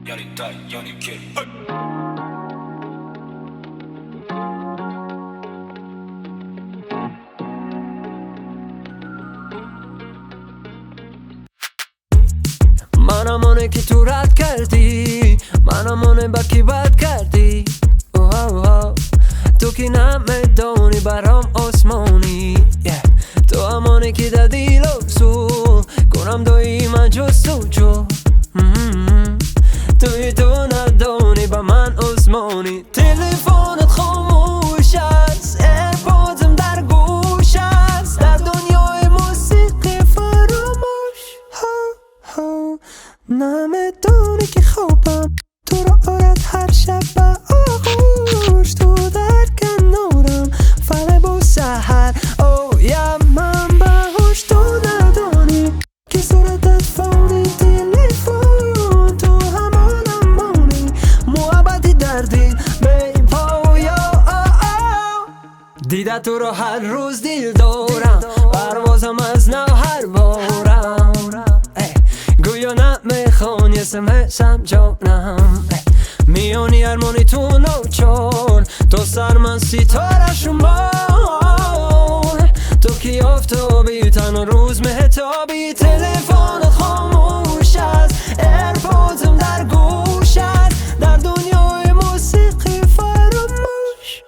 Yannick Ty, Yannick Kid. منم اونه که تو رد کردی، منم اونه با کی بد کردی. تو که نمیدونی برام آسمانی، تو همونه که در دیل اصول کنم دایی من جستجو. توی تو ندونی با من آسمانی. تلفنت خاموش است، ایرپودم در گوش است، در دنیای موسیقی فراموش. نمیدونی که خوابم تو رو آرد هر شب به آغوش. تو در کنارم فلب و سحر، یا من باهوش. تو ندونی که صورتت فونی تلفن، تو همانمونی محبتی در دل بی پایا. دیده تو رو هر روز دل دارم، پروازم از نو هر بارم. گویا نمیخوان یه سمسم جانم، میانی ارمانی تو نوچون. تو سر من ستاره شمار، تو که آفتابی تنها روز مهتابی. تلفنت خاموش است، ایرپودم در گوش است، در دنیای موسیقی فراموش.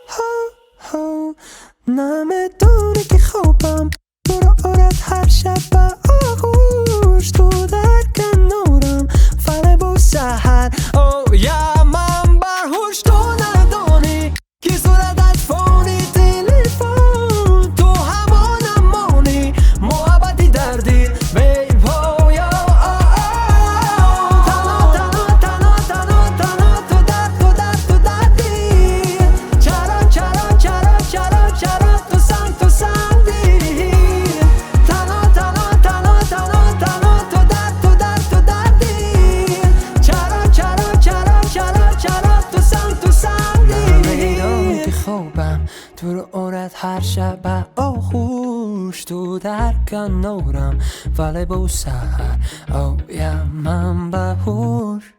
نمیدونی که خوابم تو رو آرد هر شب به آغوش. تو در کنارم فلب و سحر، یا من برهوش. تو ندونی که صورتت فونی تلفن، تو همانمونی محبتی در دل بی پایا. تنها تو در دل، چرا تو سنگ دل. تنها تو در دل، چرا تو سنگ دل. نمیدونی که خوابم تو رو آرد هر شب به آغوش. تو در کنارم ولی با سحر، یا من باهوش.